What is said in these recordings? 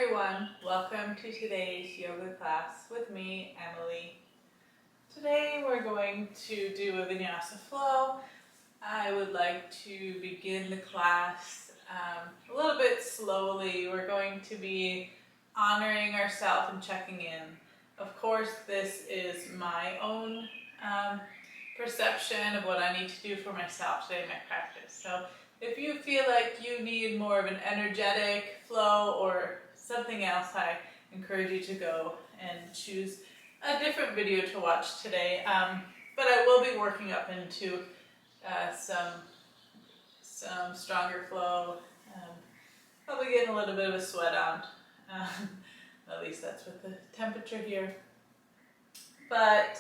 everyone, welcome to today's yoga class with me, Emily. Today we're going to do a vinyasa flow. I would like to begin the class a little bit slowly. We're going to be honoring ourselves and checking in. Of course, this is my own perception of what I need to do for myself today in my practice. So if you feel like you need more of an energetic flow or something else, I encourage you to go and choose a different video to watch today. But I will be working up into some stronger flow. Probably getting a little bit of a sweat on. At least that's with the temperature here. But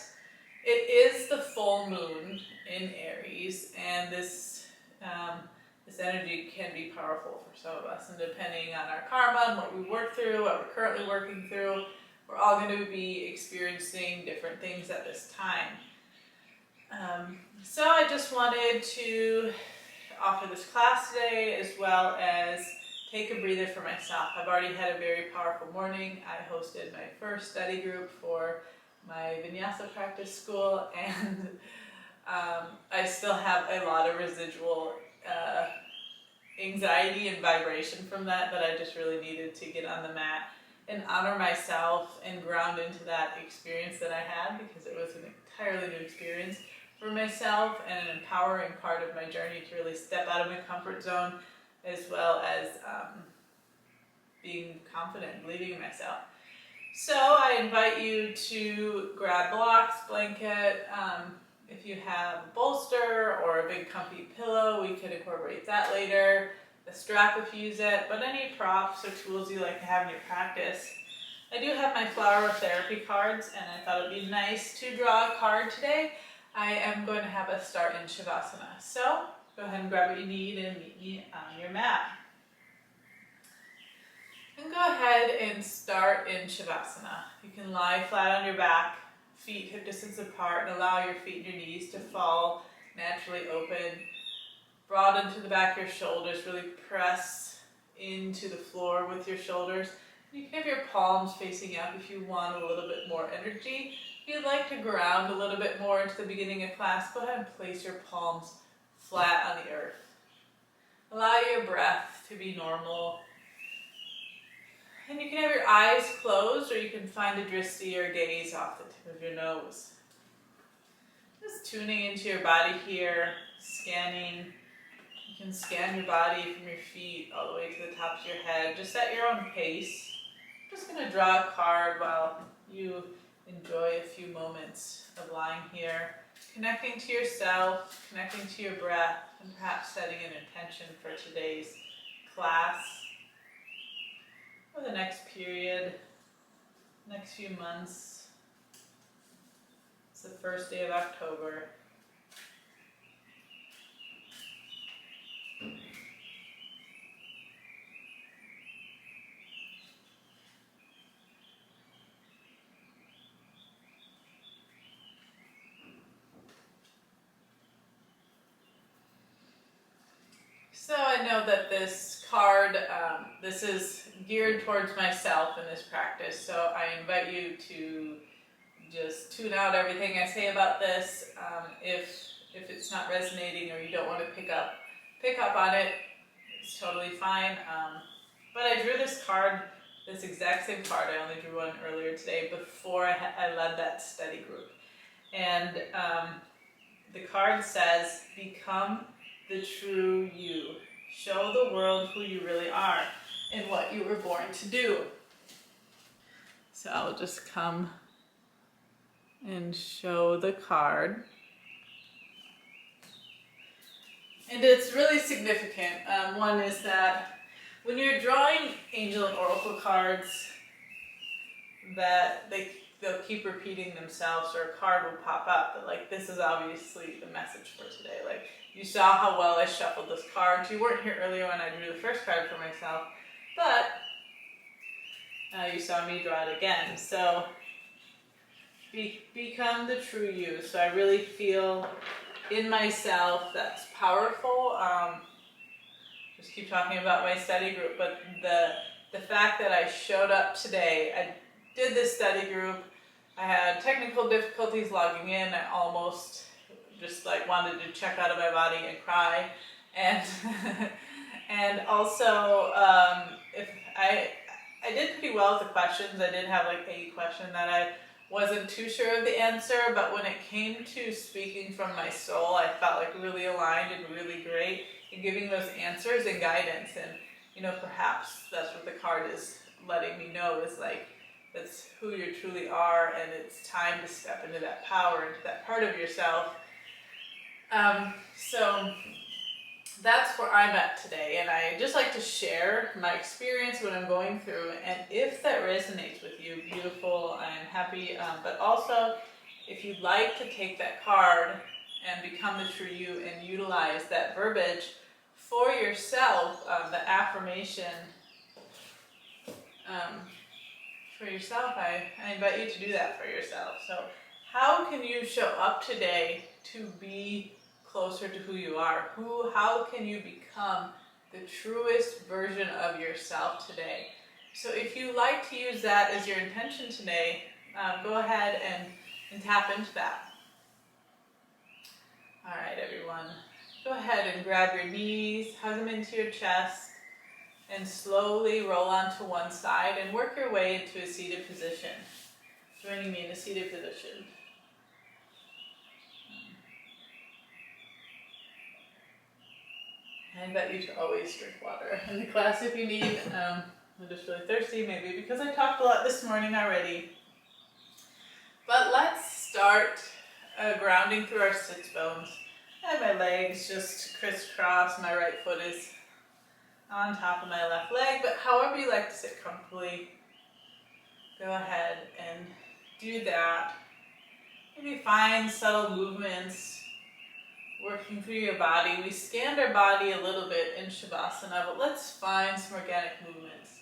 it is the full moon in Aries, and this energy can be powerful for some of us, and depending on our karma and what we work through, what we're currently working through, we're all going to be experiencing different things at this time. So I just wanted to offer this class today, as well as take a breather for myself. I've already had a very powerful morning. I hosted my first study group for my Vinyasa practice school, and I still have a lot of residual anxiety and vibration from that I just really needed to get on the mat and honor myself and ground into that experience that I had, because it was an entirely new experience for myself and an empowering part of my journey to really step out of my comfort zone, as well as being confident, believing in myself. So I invite you to grab blocks, blanket. If you have a bolster or a big comfy pillow, we could incorporate that later. A strap if you use it, but any props or tools you like to have in your practice. I do have my flower of therapy cards, and I thought it would be nice to draw a card today. I am going to have us start in Shavasana. So go ahead and grab what you need and meet me on your mat. And go ahead and start in Shavasana. You can lie flat on your back, feet hip distance apart, and allow your feet and your knees to fall naturally open. Broaden to the back of your shoulders, really press into the floor with your shoulders. You can have your palms facing up if you want a little bit more energy. If you'd like to ground a little bit more into the beginning of class, go ahead and place your palms flat on the earth. Allow your breath to be normal. And you can have your eyes closed, or you can find a drishti or gaze off the tip of your nose. Just tuning into your body here, scanning. You can scan your body from your feet all the way to the top of your head, just at your own pace. I'm just going to draw a card while you enjoy a few moments of lying here, connecting to yourself, connecting to your breath, and perhaps setting an intention for today's class, or the next period, next few months. It's the first day of October. So I know that this card, this is geared towards myself in this practice, so I invite you to just tune out everything I say about this. If it's not resonating or you don't want to pick up on it, it's totally fine. But I drew this card, this exact same card. I only drew one earlier today before I led that study group. And the card says, become the true you. Show the world who you really are and what you were born to do. So I'll just come and show the card. And it's really significant. One is that when you're drawing angel and oracle cards, that they'll keep repeating themselves, or a card will pop up, but like this is obviously the message for today. Like, you saw how well I shuffled this card. You weren't here earlier when I drew the first card for myself, but you saw me draw it again. So become the true you. So I really feel in myself that's powerful. Just keep talking about my study group, but the fact fact that I showed up today. I did this study group. I had technical difficulties logging in. I almost just like wanted to check out of my body and cry. And and also if I did pretty well with the questions. I did have like a question that I wasn't too sure of the answer, but when it came to speaking from my soul, I felt like really aligned and really great in giving those answers and guidance. And you know, perhaps that's what the card is letting me know, is like that's who you truly are, and it's time to step into that power, into that part of yourself. So that's where I'm at today, and I just like to share my experience, what I'm going through, and if that resonates with you, beautiful, I'm happy, but also if you'd like to take that card and become the true you and utilize that verbiage for yourself, the affirmation for yourself, I invite you to do that for yourself. So how can you show up today to be closer to who you are? How can you become the truest version of yourself today? So if you like to use that as your intention today, go ahead and tap into that. All right, everyone. Go ahead and grab your knees, hug them into your chest, and slowly roll onto one side and work your way into a seated position. Joining me in a seated position. I invite you to always drink water in the class if you need. I'm just really thirsty, maybe because I talked a lot this morning already. But let's start grounding through our sits bones. I have my legs just crisscross. My right foot is on top of my left leg, but however you like to sit comfortably, go ahead and do that. Maybe find subtle movements working through your body. We scanned our body a little bit in Shavasana, but let's find some organic movements.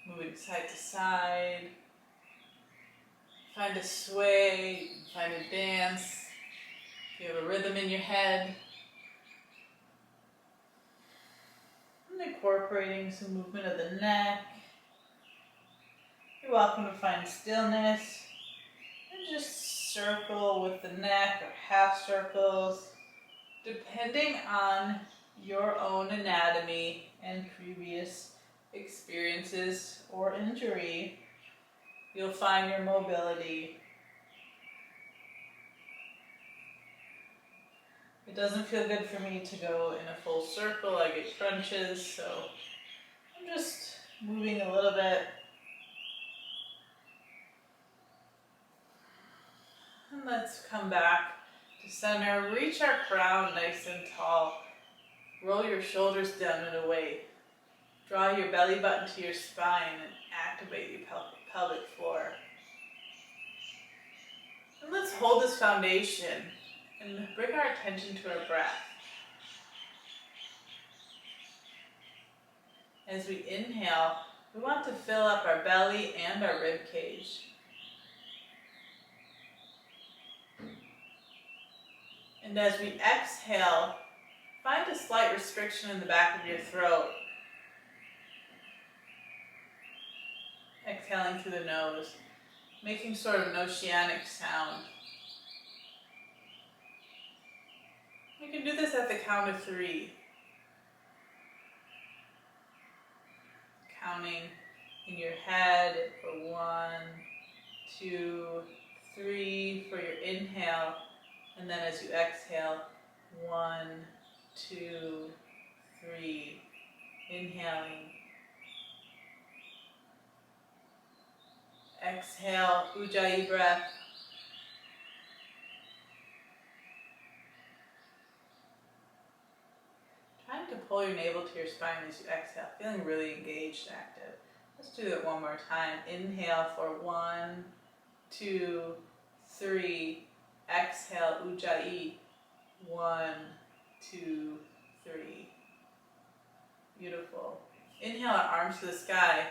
Moving side to side. Find a sway, find a dance. If you have a rhythm in your head. And incorporating some movement of the neck. You're welcome to find stillness. And just circle with the neck or half circles, depending on your own anatomy and previous experiences or injury. You'll find your mobility. It doesn't feel good for me to go in a full circle. I get crunches, so I'm just moving a little bit. And let's come back to center. Reach our crown nice and tall. Roll your shoulders down and away. Draw your belly button to your spine and activate your pelvic floor. And let's hold this foundation and bring our attention to our breath. As we inhale, we want to fill up our belly and our rib cage. And as we exhale, find a slight restriction in the back of your throat. Exhaling through the nose, making sort of an oceanic sound. You can do this at the count of 3. Counting in your head for 1, 2, 3 for your inhale, and then as you exhale, 1, 2, 3, inhaling. Exhale, Ujjayi breath. Trying to pull your navel to your spine as you exhale, feeling really engaged, active. Let's do it one more time. Inhale for 1, 2, 3. Exhale, Ujjayi. 1, 2, 3. Beautiful. Inhale, our arms to the sky.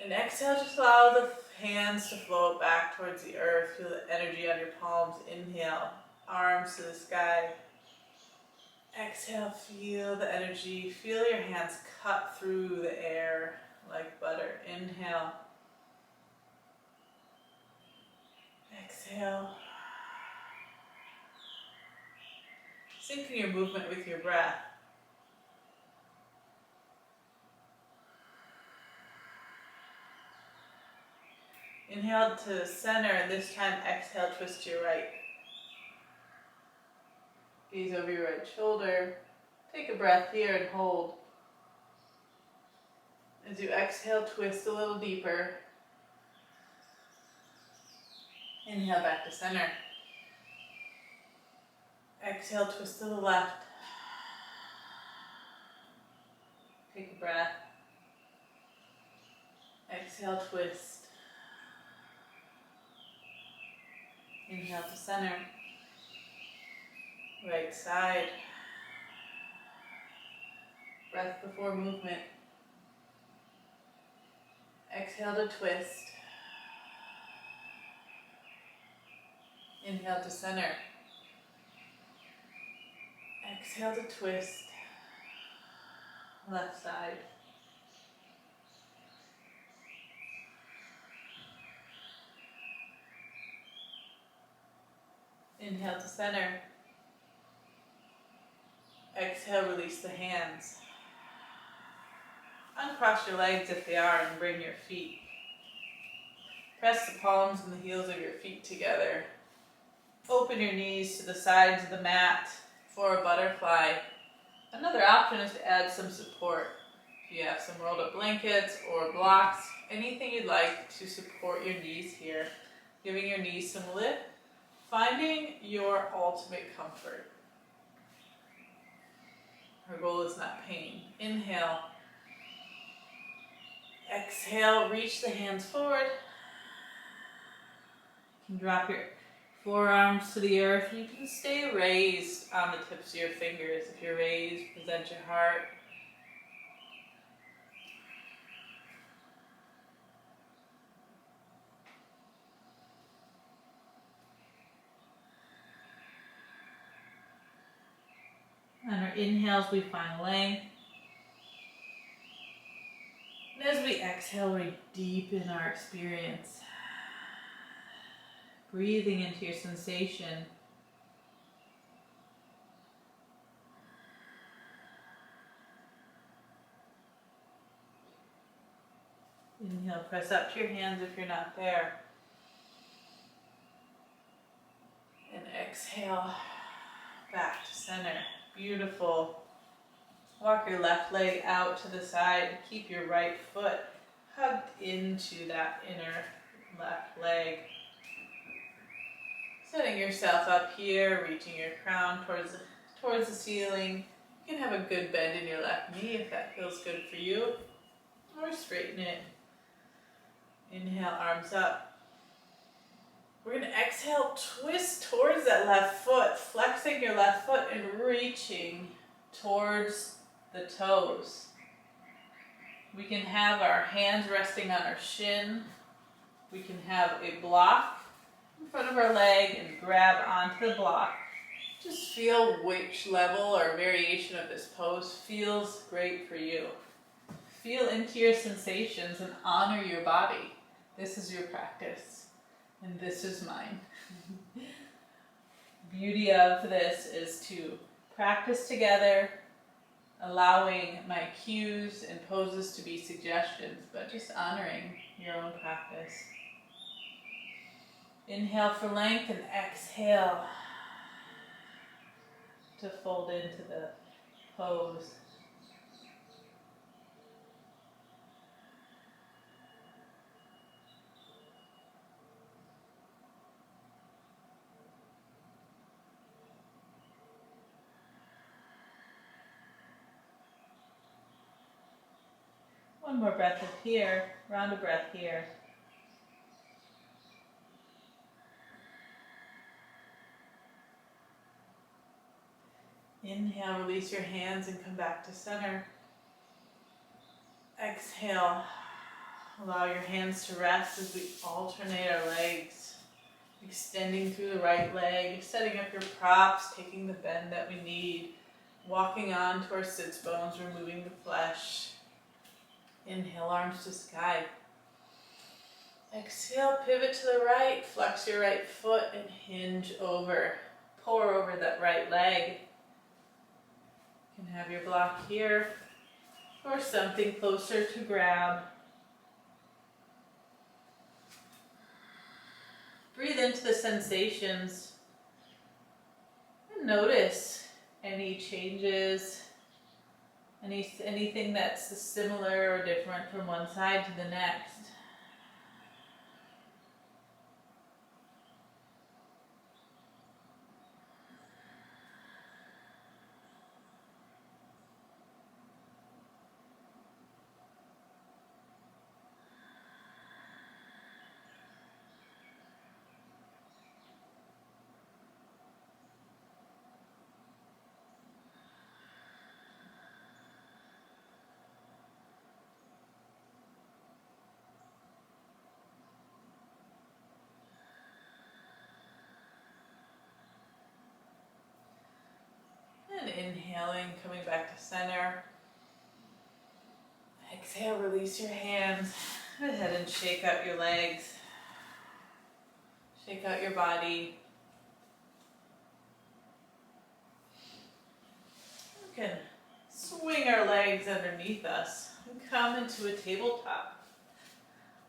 And exhale, just allow the hands to float back towards the earth. Feel the energy on your palms. Inhale, arms to the sky. Exhale, feel the energy. Feel your hands cut through the air like butter. Inhale. Exhale. Syncing your movement with your breath. Inhale to center, and this time exhale, twist to your right. Gaze over your right shoulder. Take a breath here and hold. As you exhale, twist a little deeper. Inhale back to center. Exhale, twist to the left. Take a breath. Exhale, twist. Inhale to center. Right side. Breath before movement. Exhale to twist. Inhale to center. Exhale to twist. Left side. Inhale to center. Exhale, release the hands. Uncross your legs if they are and bring your feet. Press the palms and the heels of your feet together. Open your knees to the sides of the mat for a butterfly. Another option is to add some support. If you have some rolled up blankets or blocks, anything you'd like to support your knees here. Giving your knees some lift. Finding your ultimate comfort. Our goal is not pain. Inhale. Exhale, reach the hands forward. You can drop your forearms to the earth. You can stay raised on the tips of your fingers. If you're raised, present your heart. On our inhales, we find length. And as we exhale, we deepen our experience. Breathing into your sensation. Inhale, press up to your hands if you're not there. And exhale, back to center. Beautiful. Walk your left leg out to the side. Keep your right foot hugged into that inner left leg. Setting yourself up here, reaching your crown towards the ceiling. You can have a good bend in your left knee if that feels good for you. Or straighten it. Inhale, arms up. We're going to exhale, twist towards that left foot, flexing your left foot and reaching towards the toes. We can have our hands resting on our shin. We can have a block in front of our leg and grab onto the block. Just feel which level or variation of this pose feels great for you. Feel into your sensations and honor your body. This is your practice. And this is mine. Beauty of this is to practice together, allowing my cues and poses to be suggestions, but just honoring your own practice. Inhale for length and exhale to fold into the pose. One more breath up here, round of breath here. Inhale, release your hands and come back to center. Exhale, allow your hands to rest as we alternate our legs. Extending through the right leg, setting up your props, taking the bend that we need. Walking on to our sits bones, removing the flesh. Inhale, arms to sky. Exhale, pivot to the right, flex your right foot and hinge over. Pour over that right leg. You can have your block here or something closer to grab. Breathe into the sensations and notice any changes, anything that's similar or different from one side to the next. And inhaling, coming back to center. Exhale, release your hands. Go ahead and shake out your legs. Shake out your body. We can swing our legs underneath us and come into a tabletop.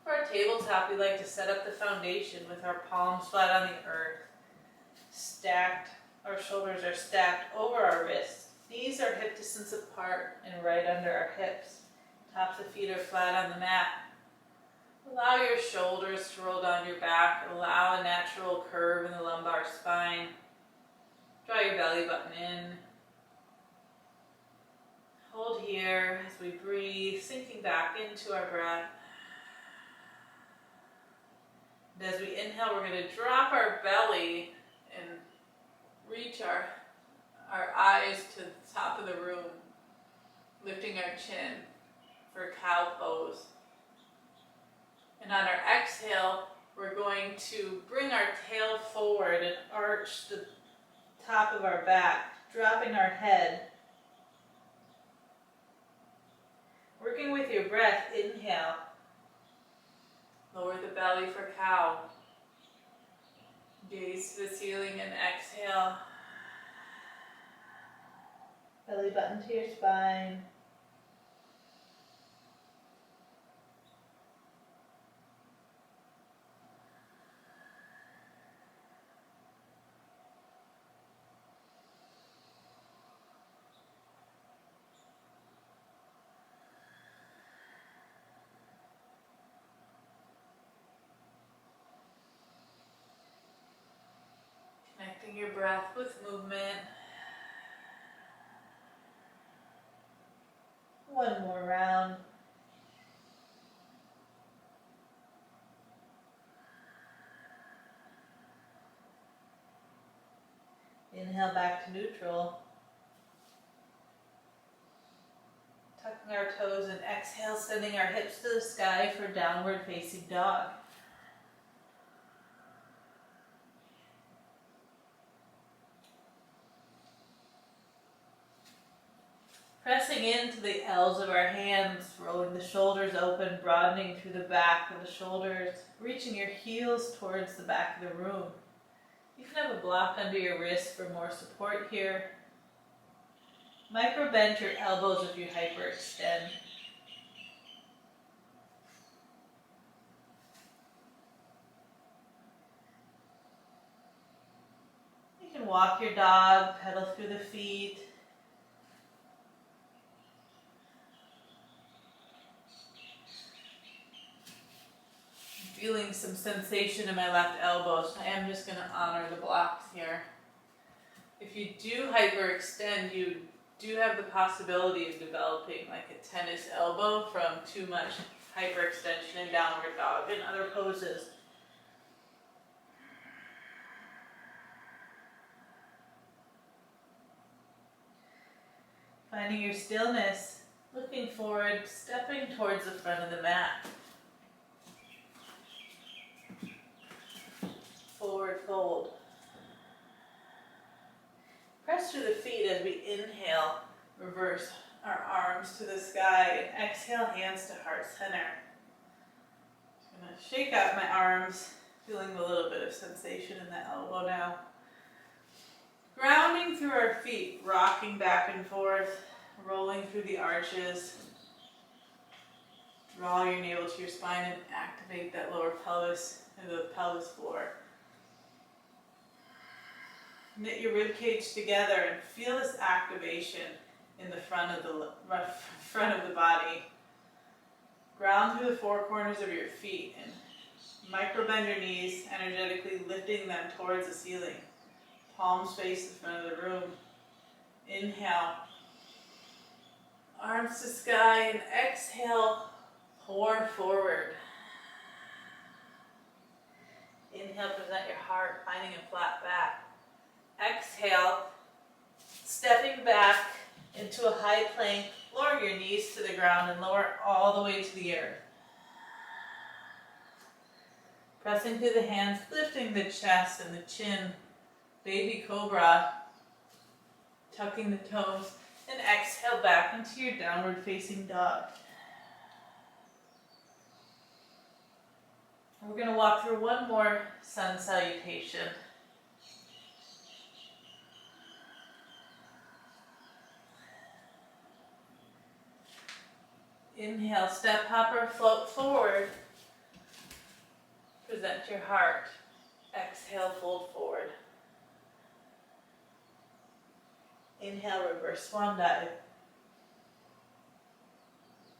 For our tabletop, we like to set up the foundation with our palms flat on the earth. Stacked, our shoulders are stacked over our wrists. Knees are hip distance apart and right under our hips. Tops of feet are flat on the mat. Allow your shoulders to roll down your back. Allow a natural curve in the lumbar spine. Draw your belly button in. Hold here as we breathe, sinking back into our breath. And as we inhale, we're going to drop our belly and reach our eyes to the top of the room, lifting our chin for cow pose. And on our exhale, we're going to bring our tail forward and arch the top of our back, dropping our head. Working with your breath, inhale. Lower the belly for cow. Gaze to the ceiling and exhale. Belly button to your spine. Connecting your breath with movement. One more round. Inhale back to neutral. Tucking our toes and exhale, sending our hips to the sky for downward facing dog. Pressing into the L's of our hands, rolling the shoulders open, broadening through the back of the shoulders, reaching your heels towards the back of the room. You can have a block under your wrist for more support here. Micro bend your elbows if you hyperextend. You can walk your dog, pedal through the feet. Feeling some sensation in my left elbow, so I am just going to honor the blocks here. If you do hyperextend, you do have the possibility of developing like a tennis elbow from too much hyperextension in downward dog and other poses. Finding your stillness, looking forward, stepping towards the front of the mat. Forward fold. Press through the feet as we inhale, reverse our arms to the sky, and exhale, hands to heart center. I'm going to shake out my arms, feeling a little bit of sensation in the elbow now. Grounding through our feet, rocking back and forth, rolling through the arches. Draw your navel to your spine and activate that lower pelvis and the pelvis floor. Knit your rib cage together and feel this activation in the front of the body. Ground through the four corners of your feet and micro bend your knees, energetically lifting them towards the ceiling. Palms face the front of the room. Inhale, arms to sky, and exhale, pour forward. Inhale, present your heart, finding a flat back. Exhale, stepping back into a high plank, lower your knees to the ground and lower all the way to the earth. Pressing through the hands, lifting the chest and the chin, baby cobra, tucking the toes, and exhale back into your downward facing dog. We're going to walk through one more sun salutation. Inhale, step hopper, float forward. Present your heart. Exhale, fold forward. Inhale, reverse swan dive.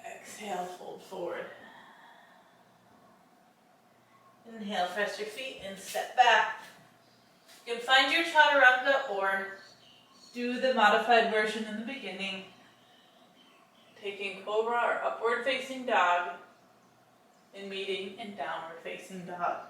Exhale, fold forward. Inhale, press your feet and step back. You can find your chaturanga or do the modified version in the beginning. Taking cobra or upward facing dog and meeting in downward facing dog.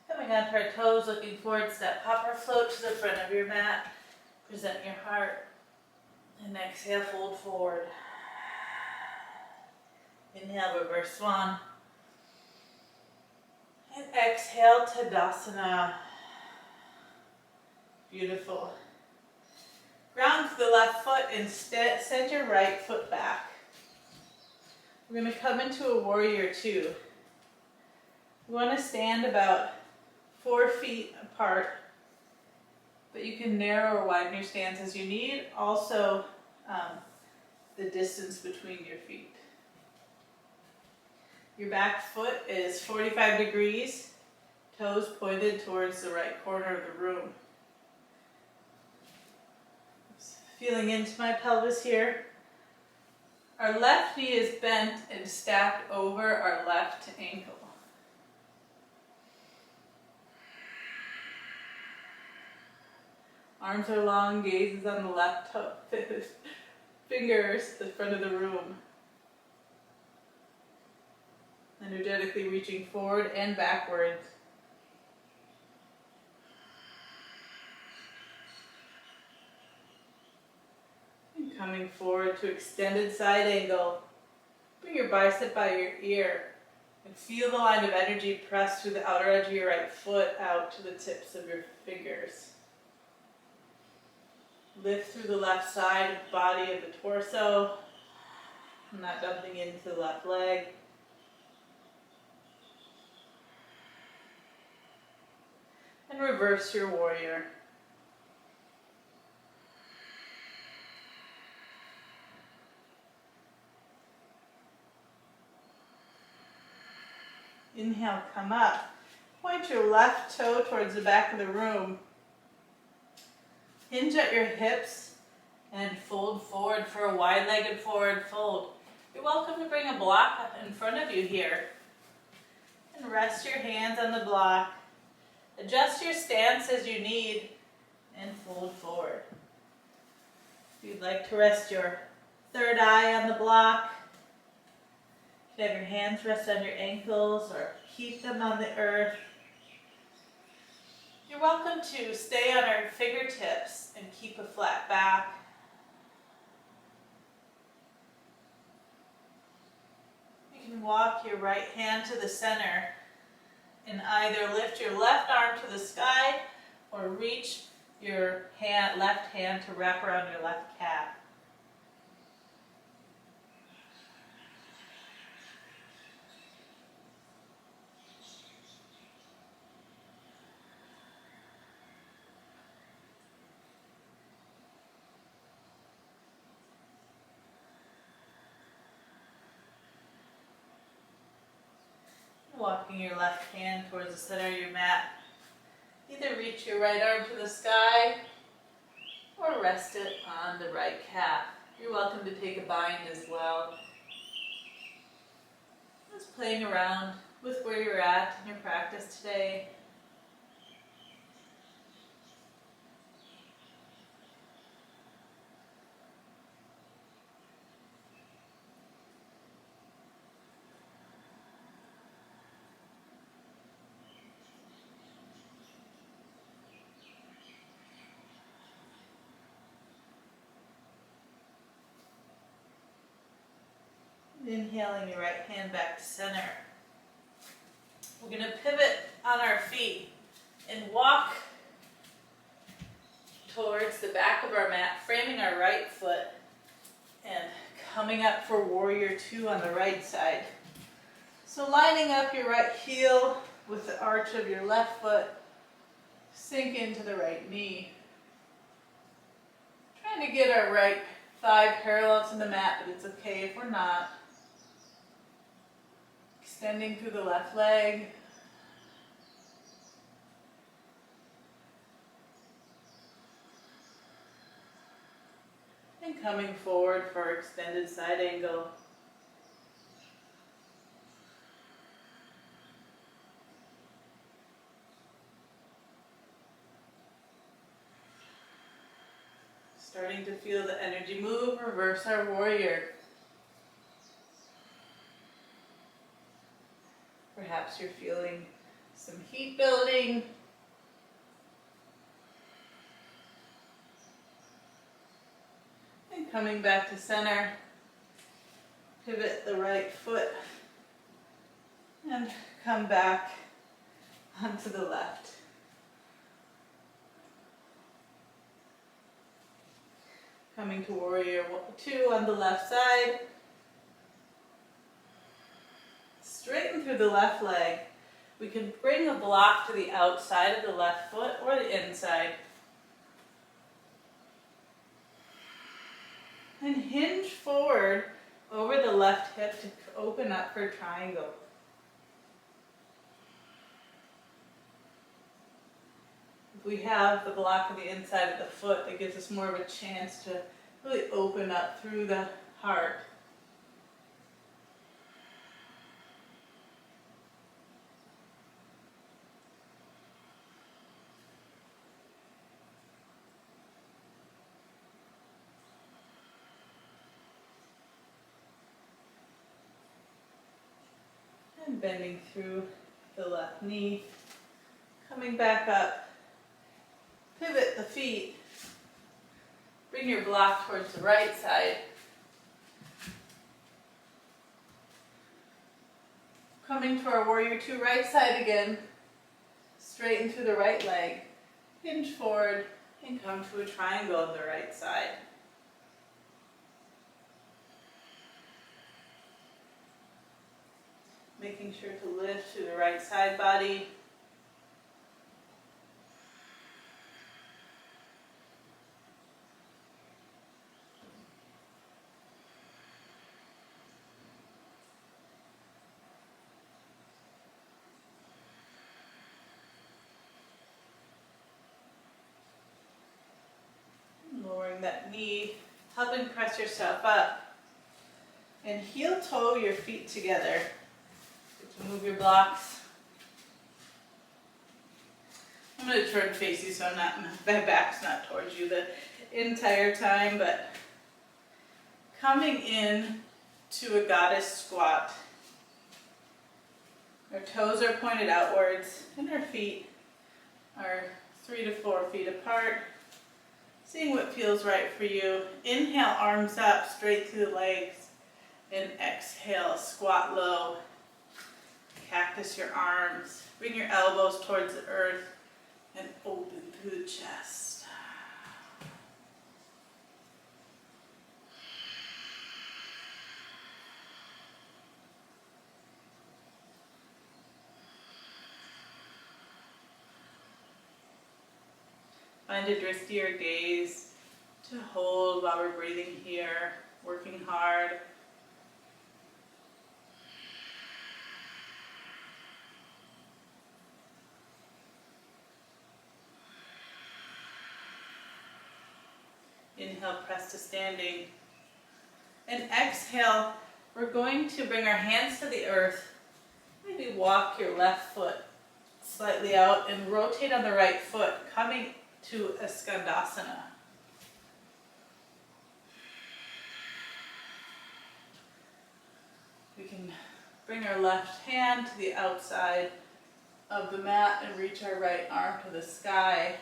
Coming onto our toes, looking forward, step hopper, float to the front of your mat. Present your heart. And exhale, fold forward. Inhale, reverse swan. And exhale, Tadasana. Beautiful. Ground to the left foot and send your right foot back. We're going to come into a warrior two. We want to stand about 4 feet apart, but you can narrow or widen your stance as you need. Also, the distance between your feet. Your back foot is 45 degrees, toes pointed towards the right corner of the room. Feeling into my pelvis here. Our left knee is bent and stacked over our left ankle. Arms are long, gaze is on the left toe, fingers to the front of the room. Energetically reaching forward and backwards. And coming forward to extended side angle. Bring your bicep by your ear. And feel the line of energy press through the outer edge of your right foot out to the tips of your fingers. Lift through the left side body of the torso. Not dumping into the left leg. And reverse your warrior. Inhale, come up. Point your left toe towards the back of the room. Hinge at your hips and fold forward for a wide-legged forward fold. You're welcome to bring a block up in front of you here. And rest your hands on the block. Adjust your stance as you need and fold forward. If you'd like to rest your third eye on the block, You can have your hands rest on your ankles or keep them on the earth. You're welcome to stay on our fingertips and keep a flat back. You can walk your right hand to the center and either lift your left arm to the sky or reach your left hand to wrap around your left calf. Walking your left hand towards the center of your mat. Either reach your right arm to the sky or rest it on the right calf. You're welcome to take a bind as well. Just playing around with where you're at in your practice today. Inhaling your right hand back to center. We're going to pivot on our feet and walk towards the back of our mat, framing our right foot and coming up for warrior two on the right side. So lining up your right heel with the arch of your left foot, sink into the right knee. Trying to get our right thigh parallel to the mat, but it's okay if we're not. Extending through the left leg. And coming forward for extended side angle. Starting to feel the energy move, reverse our warrior. Perhaps you're feeling some heat building. And coming back to center, pivot the right foot and come back onto the left. Coming to warrior two on the left side. Straighten through the left leg. We can bring a block to the outside of the left foot or the inside. And hinge forward over the left hip to open up for triangle. If we have the block of the inside of the foot, it gives us more of a chance to really open up through the heart. And bending through the left knee, coming back up, pivot the feet, bring your block towards the right side, coming to our warrior two right side again, straighten through the right leg, hinge forward, and come to a triangle on the right side. Making sure to lift through the right side body. Lowering that knee, helping press yourself up. And heel toe your feet together. Move your blocks. I'm going to turn and face you so my back's not towards you the entire time, but coming in to a goddess squat. Our toes are pointed outwards and our feet are 3 to 4 feet apart. Seeing what feels right for you. Inhale, arms up, straight through the legs. And exhale, squat low. Cactus your arms. Bring your elbows towards the earth and open through the chest. Find a dristier gaze to hold while we're breathing here, working hard. Inhale, press to standing. And exhale, we're going to bring our hands to the earth. Maybe walk your left foot slightly out and rotate on the right foot, coming to a Skandasana. We can bring our left hand to the outside of the mat and reach our right arm to the sky.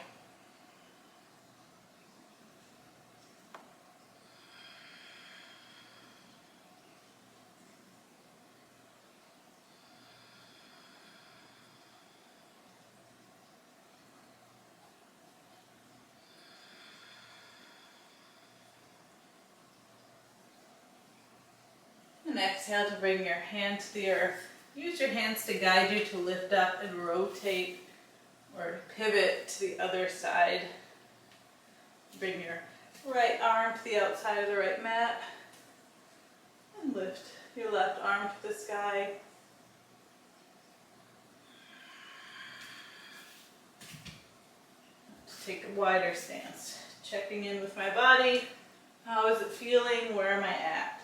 And exhale to bring your hand to the earth. Use your hands to guide you to lift up and rotate or pivot to the other side. Bring your right arm to the outside of the right mat and lift your left arm to the sky. Take a wider stance. Checking in with my body. How is it feeling? Where am I at?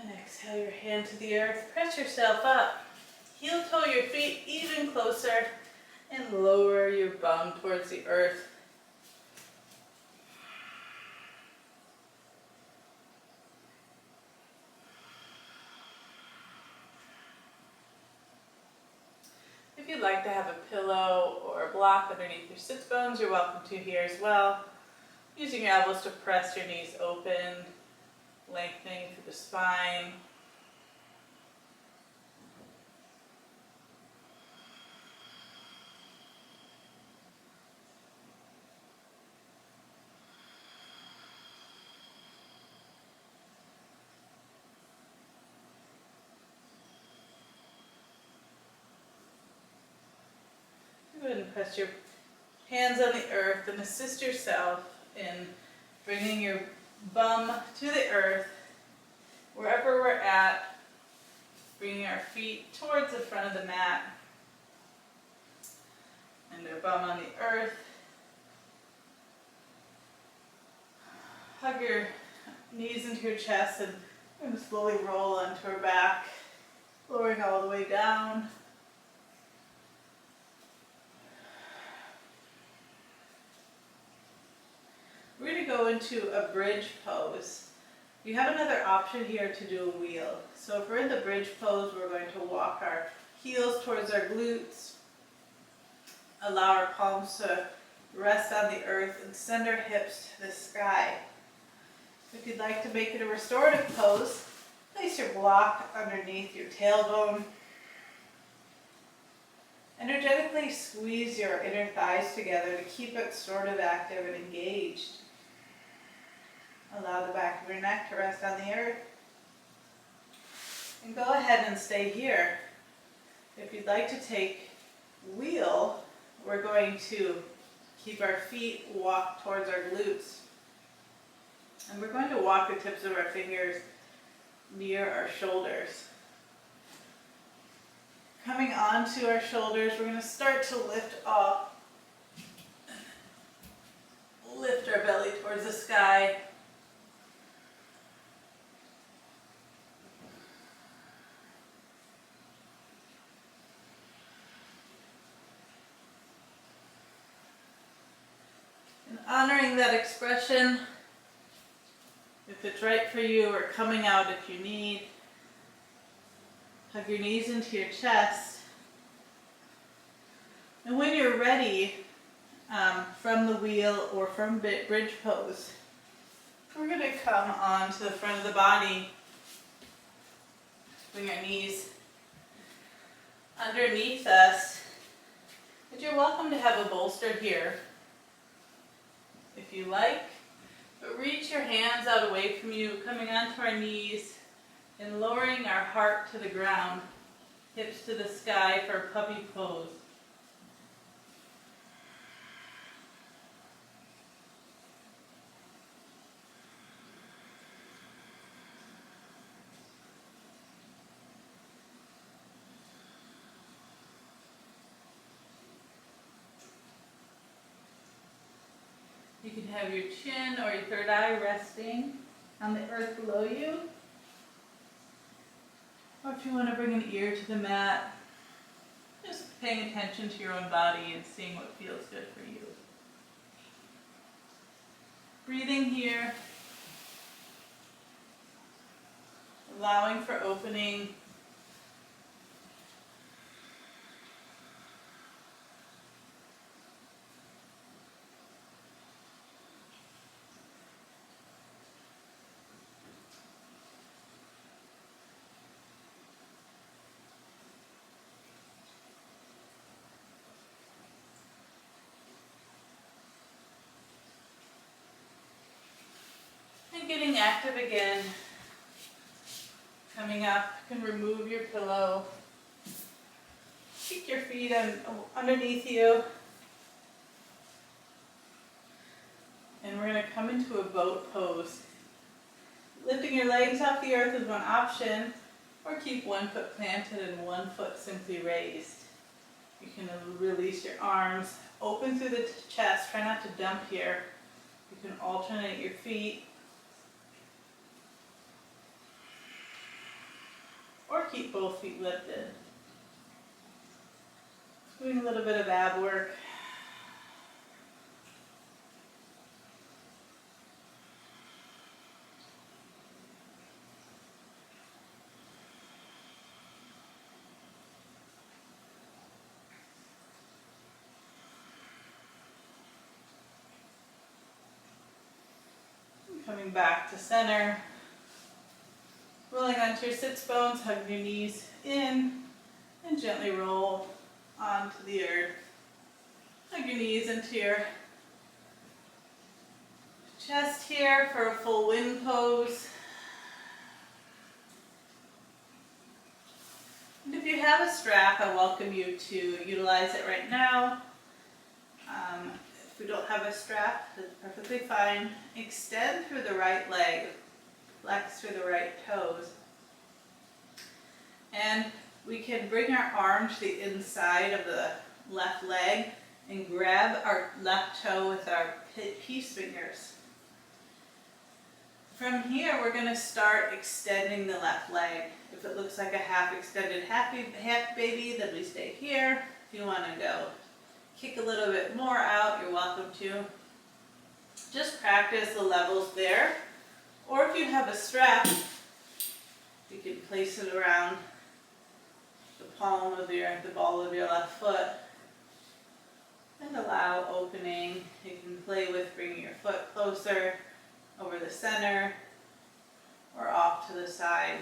And exhale your hand to the earth. Press yourself up. Heel toe your feet even closer and lower your bum towards the earth. If you'd like to have a pillow or a block underneath your sits bones, you're welcome to here as well. Using your elbows to press your knees open, lengthening through the spine. Go ahead and press your hands on the earth and assist yourself in bringing your bum to the earth. Wherever we're at, bringing our feet towards the front of the mat and our bum on the earth. Hug your knees into your chest and we're going to slowly roll onto our back, lowering all the way down. We're going to go into a bridge pose. You have another option here to do a wheel. So if we're in the bridge pose, we're going to walk our heels towards our glutes, allow our palms to rest on the earth and send our hips to the sky. If you'd like to make it a restorative pose, place your block underneath your tailbone. Energetically squeeze your inner thighs together to keep it sort of active and engaged. Allow the back of your neck to rest on the earth. And go ahead and stay here. If you'd like to take wheel, we're going to keep our feet walk towards our glutes. And we're going to walk the tips of our fingers near our shoulders. Coming onto our shoulders, we're going to start to lift up. Lift our belly towards the sky. that expression if it's right for you, or coming out if you need. Hug your knees into your chest. And when you're ready, from the wheel or from bridge pose, we're going to come on to the front of the body. Bring our knees underneath us. But you're welcome to have a bolster here if you like. But reach your hands out away from you, coming onto our knees and lowering our heart to the ground, hips to the sky for a puppy pose. You can have your chin or your third eye resting on the earth below you. Or if you want to bring an ear to the mat, just paying attention to your own body and seeing what feels good for you. Breathing here, allowing for opening. And getting active again. Coming up, you can remove your pillow. Kick your feet underneath you. And we're going to come into a boat pose. Lifting your legs off the earth is one option, or keep one foot planted and one foot simply raised. You can release your arms, open through the chest. Try not to dump here. You can alternate your feet. Or keep both feet lifted. Doing a little bit of ab work. Coming back to center. Rolling onto your sits bones, hug your knees in, and gently roll onto the earth. Hug your knees into your chest here for a full wind pose. And if you have a strap, I welcome you to utilize it right now. If we don't have a strap, that's perfectly fine. Extend through the right leg. Flex through the right toes. And we can bring our arm to the inside of the left leg and grab our left toe with our peace fingers. From here, we're going to start extending the left leg. If it looks like a half extended half baby, then we stay here. If you want to go kick a little bit more out, you're welcome to. Just practice the levels there. Or if you have a strap, you can place it around the palm of the ball of your left foot and allow opening. You can play with bringing your foot closer over the center or off to the side.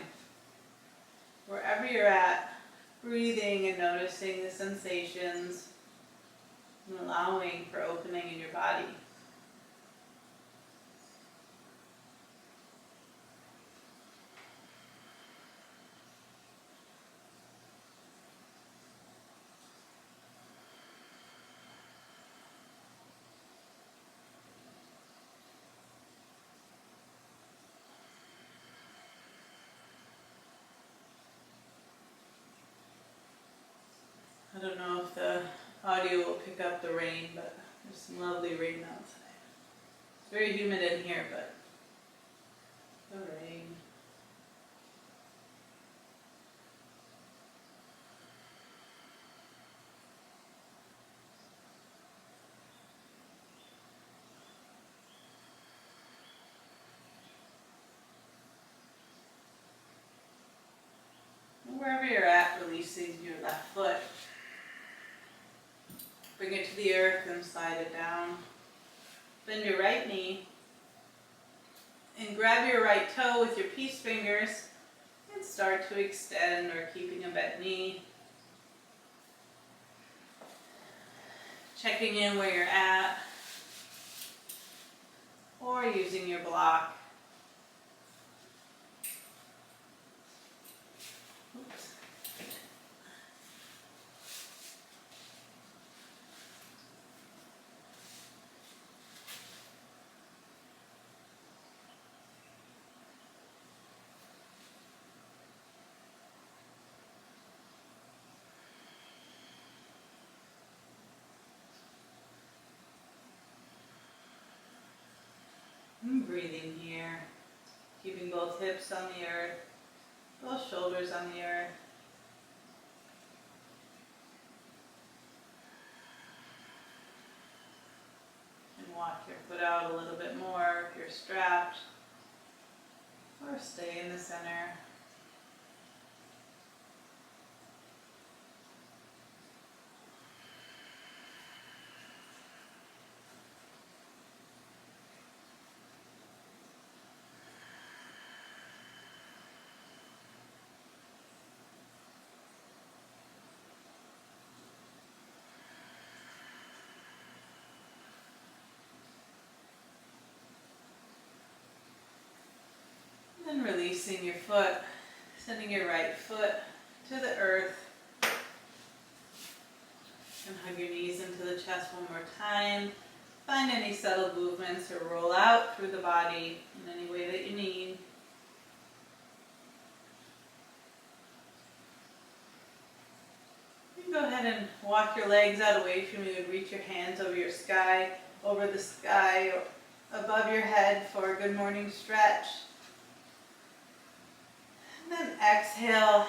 Wherever you're at, breathing and noticing the sensations and allowing for opening in your body. I don't know if the audio will pick up the rain, but there's some lovely rain outside. It's very humid in here, but the rain. slide it down. Bend your right knee and grab your right toe with your peace fingers and start to extend, or keeping a bent knee. Checking in where you're at, or using your block. Oops. And breathing here, keeping both hips on the earth, both shoulders on the earth. And walk your foot out a little bit more if you're strapped, or stay in the center. And releasing your foot, sending your right foot to the earth. And hug your knees into the chest one more time. Find any subtle movements or roll out through the body in any way that you need. You can go ahead and walk your legs out away from you and reach your hands over your sky, over the sky, above your head for a good morning stretch. And then exhale,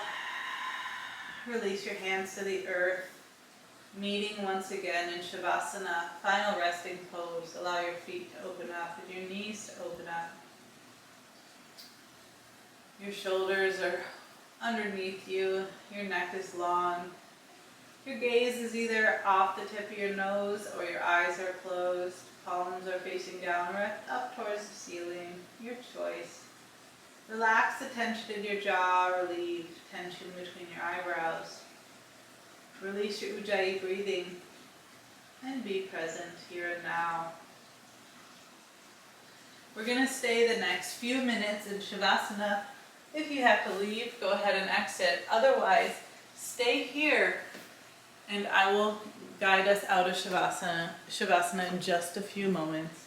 release your hands to the earth, meeting once again in Shavasana, final resting pose. Allow your feet to open up and your knees to open up. Your shoulders are underneath you, your neck is long. Your gaze is either off the tip of your nose or your eyes are closed. Palms are facing downward, up towards the ceiling, your choice. Relax the tension in your jaw, relieve tension between your eyebrows. Release your Ujjayi breathing and be present here and now. We're going to stay the next few minutes in Shavasana. If you have to leave, go ahead and exit. Otherwise, stay here and I will guide us out of Shavasana in just a few moments.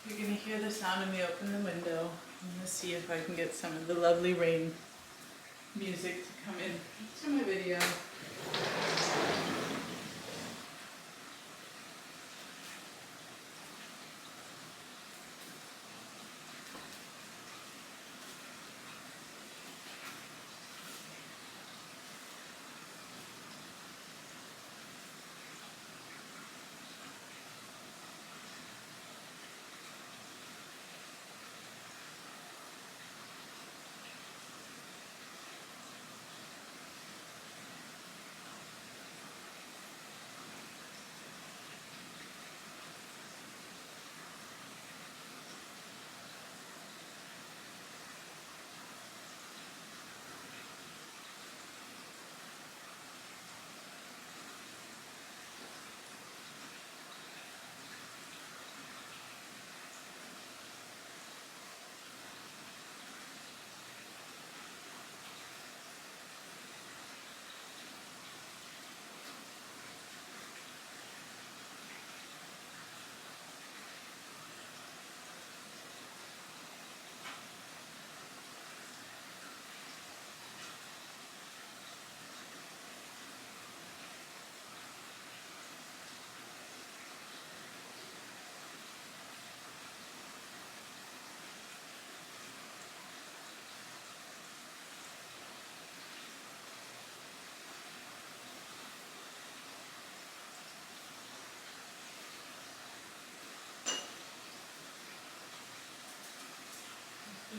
You're going to hear the sound of me open the window. I'm going to see if I can get some of the lovely rain music to come in to my video.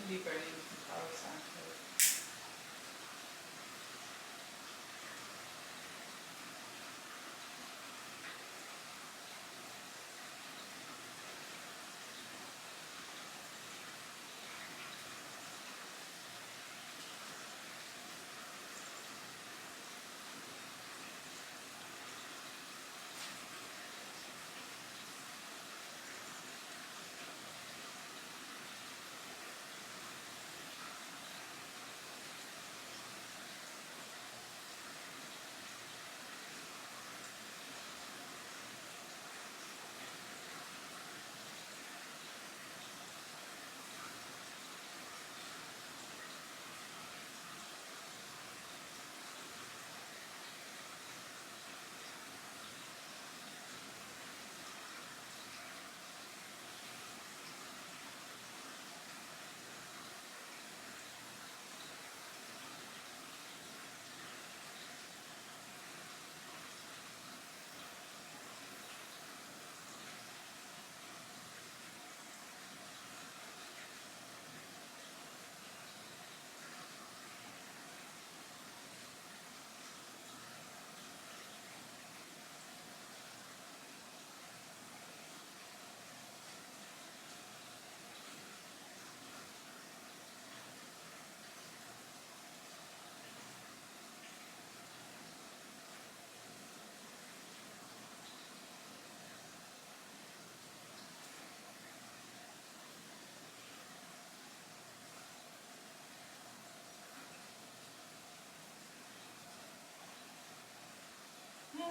Be burning some Palo Santo.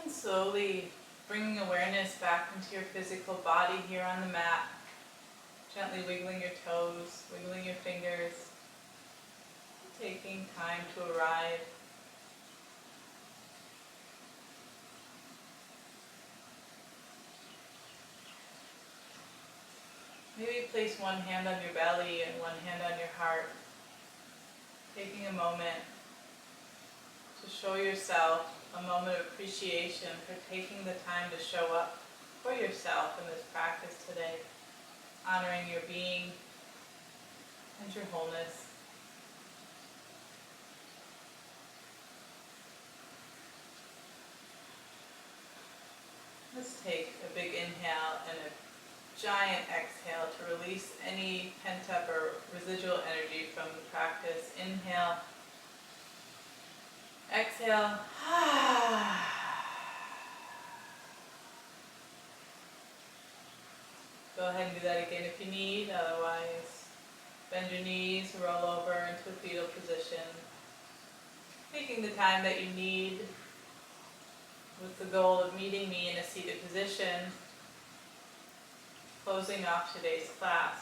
And slowly bringing awareness back into your physical body here on the mat. Gently wiggling your toes, wiggling your fingers. Taking time to arrive. Maybe place one hand on your belly and one hand on your heart. Taking a moment to show yourself a moment of appreciation for taking the time to show up for yourself in this practice today. Honoring your being and your wholeness. Let's take a big inhale and a giant exhale to release any pent-up or residual energy from the practice. Inhale. Exhale. Go ahead and do that again if you need, otherwise bend your knees, roll over into a fetal position. Taking the time that you need with the goal of meeting me in a seated position. closing off today's class.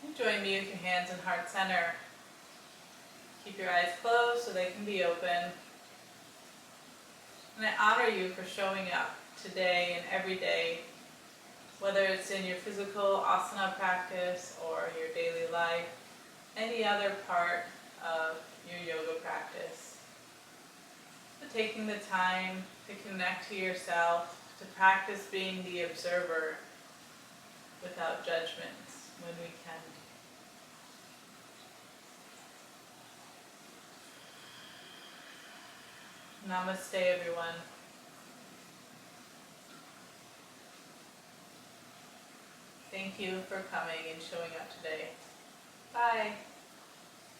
You join me with your hands in heart center. Keep your eyes closed so they can be open. And I honor you for showing up today and every day, whether it's in your physical asana practice or your daily life, any other part of your yoga practice. So taking the time to connect to yourself, to practice being the observer without judgments when we can. Namaste, everyone. Thank you for coming and showing up today. Bye.